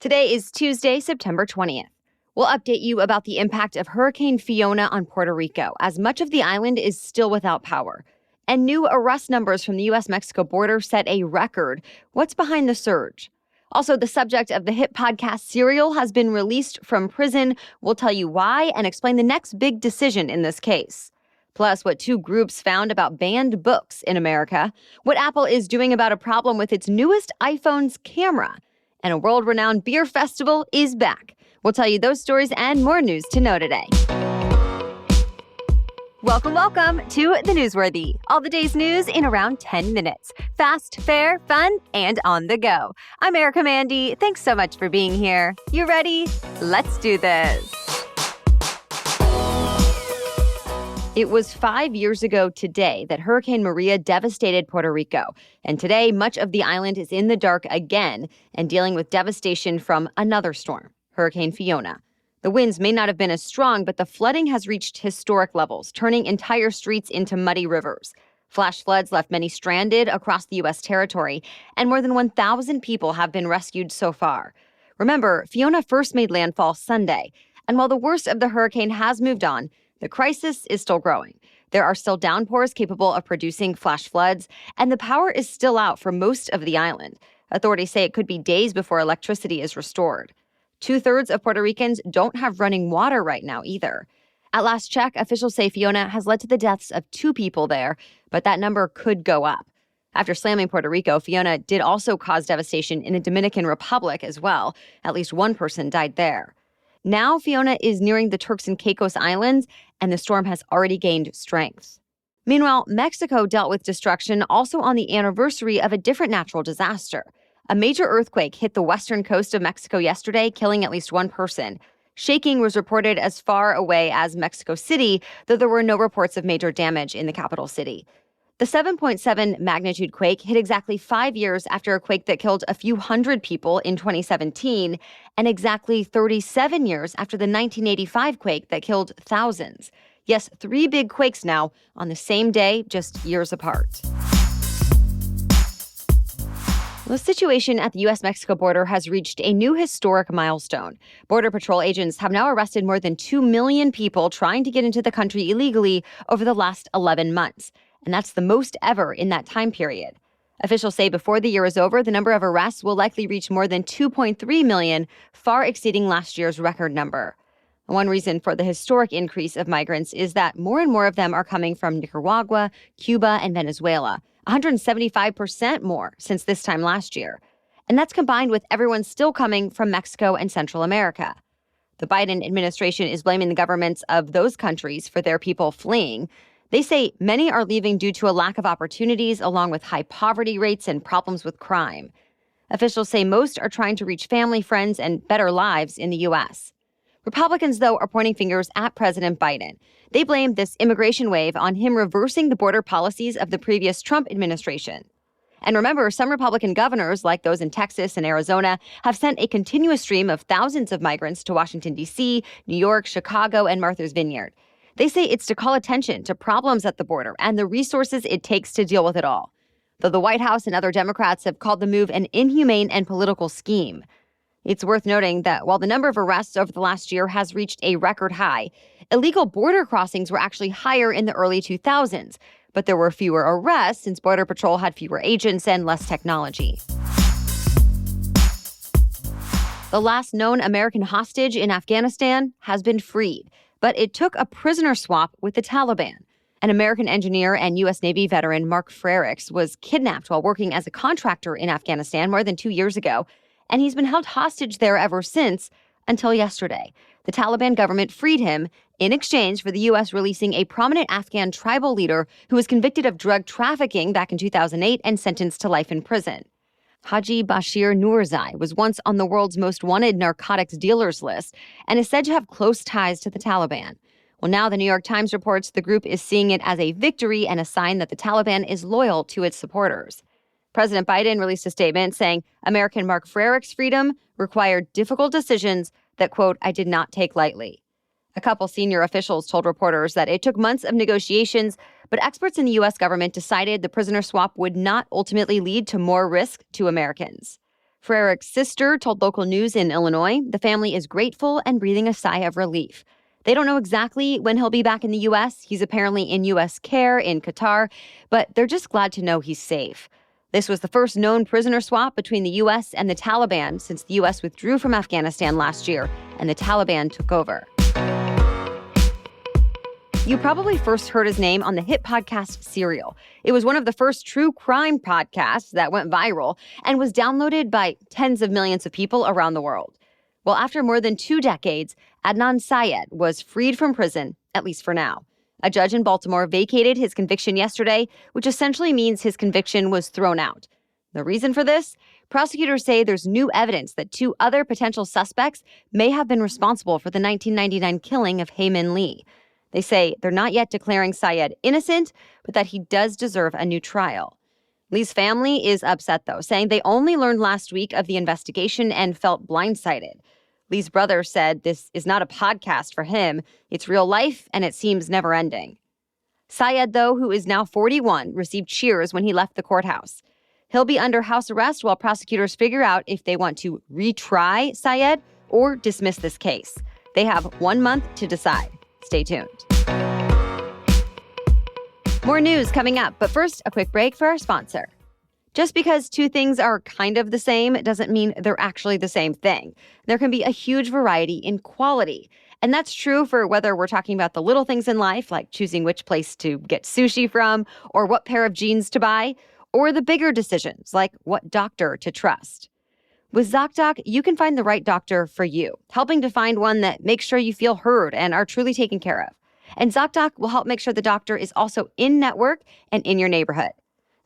Today is Tuesday, September 20th. We'll update you about the impact of Hurricane Fiona on Puerto Rico, as much of the island is still without power. And new arrest numbers from the U.S.-Mexico border set a record. What's behind the surge? Also, the subject of the hit podcast Serial has been released from prison. We'll tell you why and explain the next big decision in this case. Plus, what two groups found about banned books in America, what Apple is doing about a problem with its newest iPhone's camera, and a world-renowned beer festival is back. We'll tell you those stories and more news to know today. Welcome to The Newsworthy. All the day's news in around 10 minutes. Fast, fair, fun, and on the go. I'm Erica Mandy. Thanks so much for being here. You ready? Let's do this. It was 5 years ago today that Hurricane Maria devastated Puerto Rico. And today, much of the island is in the dark again and dealing with devastation from another storm, Hurricane Fiona. The winds may not have been as strong, but the flooding has reached historic levels, turning entire streets into muddy rivers. Flash floods left many stranded across the U.S. territory, and more than 1,000 people have been rescued so far. Remember, Fiona first made landfall Sunday, and while the worst of the hurricane has moved on, the crisis is still growing. There are still downpours capable of producing flash floods, and the power is still out for most of the island. Authorities say it could be days before electricity is restored. 2/3 of Puerto Ricans don't have running water right now either. At last check, officials say Fiona has led to the deaths of 2 people there, but that number could go up. After slamming Puerto Rico, Fiona did also cause devastation in the Dominican Republic as well. At least 1 person died there. Now Fiona is nearing the Turks and Caicos Islands, and the storm has already gained strength. Meanwhile, Mexico dealt with destruction also on the anniversary of a different natural disaster. A major earthquake hit the western coast of Mexico yesterday, killing at least 1 person. Shaking was reported as far away as Mexico City, though there were no reports of major damage in the capital city. The 7.7 magnitude quake hit exactly 5 years after a quake that killed a few hundred people in 2017, and exactly 37 years after the 1985 quake that killed thousands. Yes, 3 big quakes now on the same day, just years apart. The situation at the U.S.-Mexico border has reached a new historic milestone. Border Patrol agents have now arrested more than 2 million people trying to get into the country illegally over the last 11 months. And that's the most ever in that time period. Officials say before the year is over, the number of arrests will likely reach more than 2.3 million, far exceeding last year's record number. One reason for the historic increase of migrants is that more and more of them are coming from Nicaragua, Cuba, and Venezuela, 175% more since this time last year. And that's combined with everyone still coming from Mexico and Central America. The Biden administration is blaming the governments of those countries for their people fleeing. They say many are leaving due to a lack of opportunities, along with high poverty rates and problems with crime. Officials say most are trying to reach family, friends, and better lives in the U.S. Republicans, though, are pointing fingers at President Biden. They blame this immigration wave on him reversing the border policies of the previous Trump administration. And remember, some Republican governors, like those in Texas and Arizona, have sent a continuous stream of thousands of migrants to Washington, D.C., New York, Chicago, and Martha's Vineyard. They say it's to call attention to problems at the border and the resources it takes to deal with it all. Though the White House and other Democrats have called the move an inhumane and political scheme. It's worth noting that while the number of arrests over the last year has reached a record high, illegal border crossings were actually higher in the early 2000s. But there were fewer arrests since Border Patrol had fewer agents and less technology. The last known American hostage in Afghanistan has been freed. But it took a prisoner swap with the Taliban. An American engineer and U.S. Navy veteran, Mark Frericks, was kidnapped while working as a contractor in Afghanistan more than 2 years ago, and he's been held hostage there ever since, until yesterday. The Taliban government freed him in exchange for the U.S. releasing a prominent Afghan tribal leader who was convicted of drug trafficking back in 2008 and sentenced to life in prison. Haji Bashir Nurzai was once on the world's most wanted narcotics dealers list and is said to have close ties to the Taliban. Well, now the New York Times reports the group is seeing it as a victory and a sign that the Taliban is loyal to its supporters. President Biden released a statement saying American Mark Frerich's freedom required difficult decisions that, quote, I did not take lightly. A couple senior officials told reporters that it took months of negotiations, but experts in the U.S. government decided the prisoner swap would not ultimately lead to more risk to Americans. Freric's sister told local news in Illinois the family is grateful and breathing a sigh of relief. They don't know exactly when he'll be back in the U.S. He's apparently in U.S. care in Qatar, but they're just glad to know he's safe. This was the first known prisoner swap between the U.S. and the Taliban since the U.S. withdrew from Afghanistan last year and the Taliban took over. You probably first heard his name on the hit podcast Serial. It was one of the first true crime podcasts that went viral and was downloaded by tens of millions of people around the world. Well, after more than 2 decades, Adnan Syed was freed from prison, at least for now. A judge in Baltimore vacated his conviction yesterday, which essentially means his conviction was thrown out. The reason for this? Prosecutors say there's new evidence that 2 other potential suspects may have been responsible for the 1999 killing of Hae-Min Lee. They say they're not yet declaring Syed innocent, but that he does deserve a new trial. Lee's family is upset, though, saying they only learned last week of the investigation and felt blindsided. Lee's brother said this is not a podcast for him. It's real life, and it seems never-ending. Syed, though, who is now 41, received cheers when he left the courthouse. He'll be under house arrest while prosecutors figure out if they want to retry Syed or dismiss this case. They have 1 month to decide. Stay tuned. More news coming up, but first, a quick break for our sponsor. Just because 2 things are kind of the same doesn't mean they're actually the same thing. There can be a huge variety in quality. And that's true for whether we're talking about the little things in life, like choosing which place to get sushi from, or what pair of jeans to buy, or the bigger decisions, like what doctor to trust. With ZocDoc, you can find the right doctor for you, helping to find one that makes sure you feel heard and are truly taken care of. And ZocDoc will help make sure the doctor is also in-network and in your neighborhood.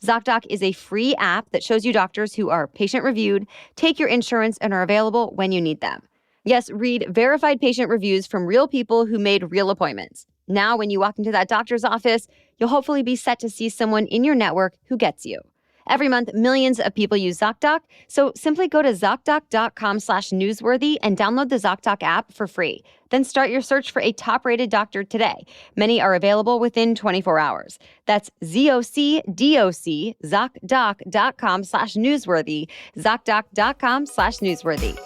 ZocDoc is a free app that shows you doctors who are patient-reviewed, take your insurance, and are available when you need them. Yes, read verified patient reviews from real people who made real appointments. Now, when you walk into that doctor's office, you'll hopefully be set to see someone in your network who gets you. Every month, millions of people use ZocDoc, so simply go to ZocDoc.com/newsworthy and download the ZocDoc app for free. Then start your search for a top-rated doctor today. Many are available within 24 hours. That's ZocDoc, ZocDoc.com/newsworthy, ZocDoc.com/newsworthy.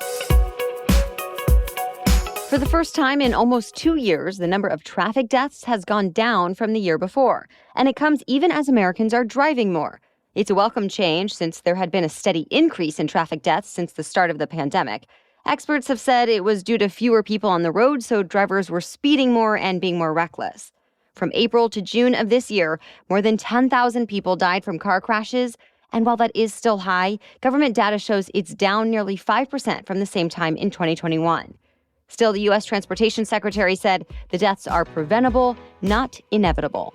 For the first time in almost 2 years, the number of traffic deaths has gone down from the year before, and it comes even as Americans are driving more. It's a welcome change since there had been a steady increase in traffic deaths since the start of the pandemic. Experts have said it was due to fewer people on the road, so drivers were speeding more and being more reckless. From April to June of this year, more than 10,000 people died from car crashes, and while that is still high, government data shows it's down nearly 5% from the same time in 2021. Still, the U.S. Transportation Secretary said the deaths are preventable, not inevitable.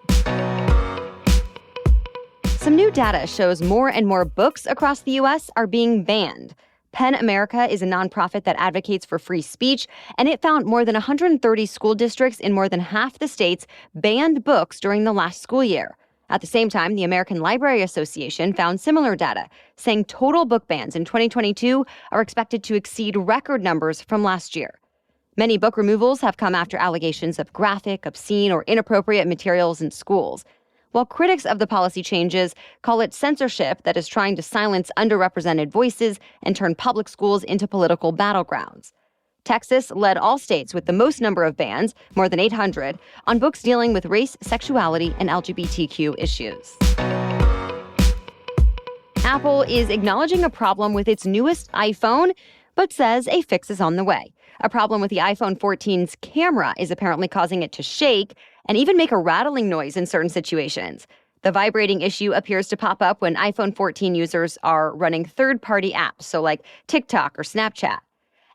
Some new data shows more and more books across the U.S. are being banned. PEN America is a nonprofit that advocates for free speech, and it found more than 130 school districts in more than half the states banned books during the last school year. At the same time, the American Library Association found similar data, saying total book bans in 2022 are expected to exceed record numbers from last year. Many book removals have come after allegations of graphic, obscene, or inappropriate materials in schools. While critics of the policy changes call it censorship that is trying to silence underrepresented voices and turn public schools into political battlegrounds. Texas led all states with the most number of bans, more than 800, on books dealing with race, sexuality, and LGBTQ issues. Apple is acknowledging a problem with its newest iPhone, but says a fix is on the way. A problem with the iPhone 14's camera is apparently causing it to shake and even make a rattling noise in certain situations. The vibrating issue appears to pop up when iPhone 14 users are running third-party apps, so like TikTok or Snapchat.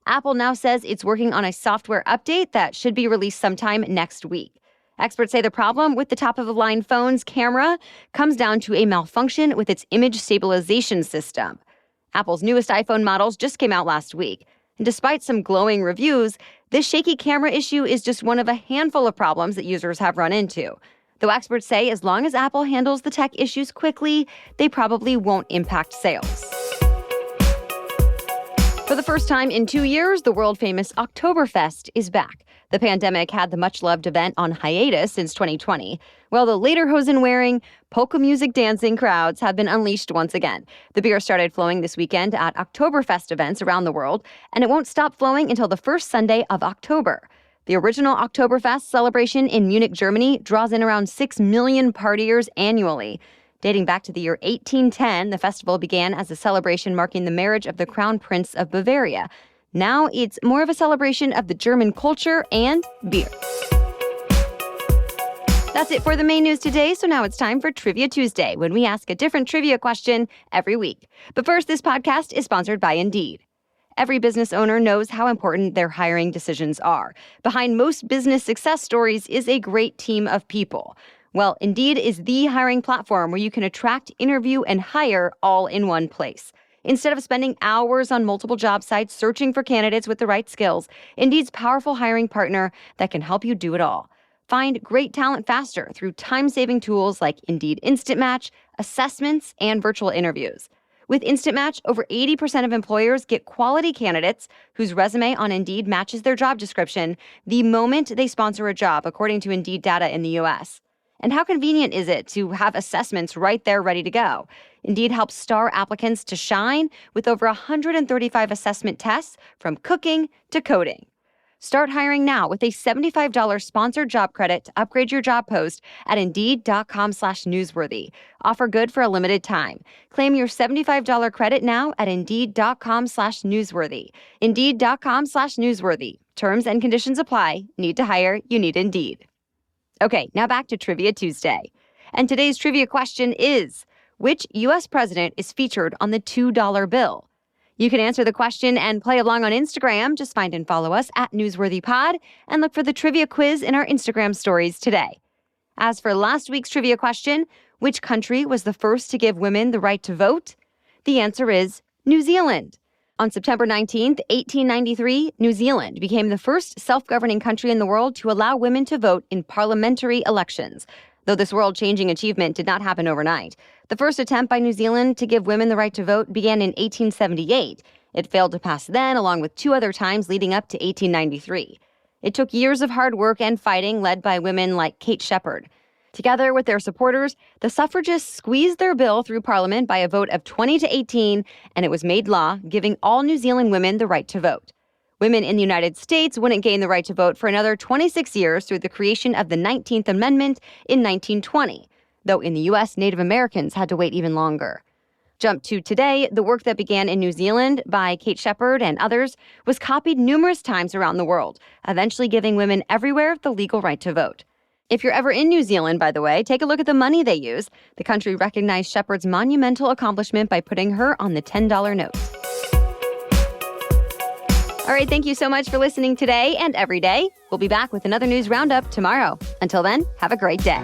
Apple now says it's working on a software update that should be released sometime next week. Experts say the problem with the top-of-the-line phone's camera comes down to a malfunction with its image stabilization system. Apple's newest iPhone models just came out last week. And despite some glowing reviews, this shaky camera issue is just one of a handful of problems that users have run into. Though experts say as long as Apple handles the tech issues quickly, they probably won't impact sales. For the first time in 2 years, the world-famous Oktoberfest is back. The pandemic had the much-loved event on hiatus since 2020. While the lederhosen-wearing, polka music dancing crowds have been unleashed once again. The beer started flowing this weekend at Oktoberfest events around the world, and it won't stop flowing until the first Sunday of October. The original Oktoberfest celebration in Munich, Germany, draws in around 6 million partiers annually. Dating back to the year 1810, the festival began as a celebration marking the marriage of the Crown Prince of Bavaria. Now it's more of a celebration of the German culture and beer. That's it for the main news today, so now it's time for Trivia Tuesday, when we ask a different trivia question every week. But first, this podcast is sponsored by Indeed. Every business owner knows how important their hiring decisions are. Behind most business success stories is a great team of people. Well, Indeed is the hiring platform where you can attract, interview, and hire all in one place. Instead of spending hours on multiple job sites searching for candidates with the right skills, Indeed's powerful hiring partner that can help you do it all. Find great talent faster through time-saving tools like Indeed Instant Match, assessments, and virtual interviews. With Instant Match, over 80% of employers get quality candidates whose resume on Indeed matches their job description the moment they sponsor a job, according to Indeed data in the U.S. And how convenient is it to have assessments right there ready to go? Indeed helps star applicants to shine with over 135 assessment tests from cooking to coding. Start hiring now with a $75 sponsored job credit to upgrade your job post at Indeed.com/newsworthy. Offer good for a limited time. Claim your $75 credit now at Indeed.com/newsworthy. Indeed.com/newsworthy. Terms and conditions apply. Need to hire? You need Indeed. Okay, now back to Trivia Tuesday. And today's trivia question is, which U.S. president is featured on the $2 bill? You can answer the question and play along on Instagram. Just find and follow us at NewsworthyPod and look for the trivia quiz in our Instagram stories today. As for last week's trivia question, which country was the first to give women the right to vote? The answer is New Zealand. On September 19th, 1893, New Zealand became the first self-governing country in the world to allow women to vote in parliamentary elections. Though this world-changing achievement did not happen overnight. The first attempt by New Zealand to give women the right to vote began in 1878. It failed to pass then, along with 2 other times leading up to 1893. It took years of hard work and fighting led by women like Kate Shepherd. Together with their supporters, the suffragists squeezed their bill through Parliament by a vote of 20 to 18, and it was made law, giving all New Zealand women the right to vote. Women in the United States wouldn't gain the right to vote for another 26 years through the creation of the 19th Amendment in 1920, though in the U.S., Native Americans had to wait even longer. Jump to today, the work that began in New Zealand by Kate Shepherd and others was copied numerous times around the world, eventually giving women everywhere the legal right to vote. If you're ever in New Zealand, by the way, take a look at the money they use. The country recognized Shepherd's monumental accomplishment by putting her on the $10 note. All right, thank you so much for listening today and every day. We'll be back with another news roundup tomorrow. Until then, have a great day.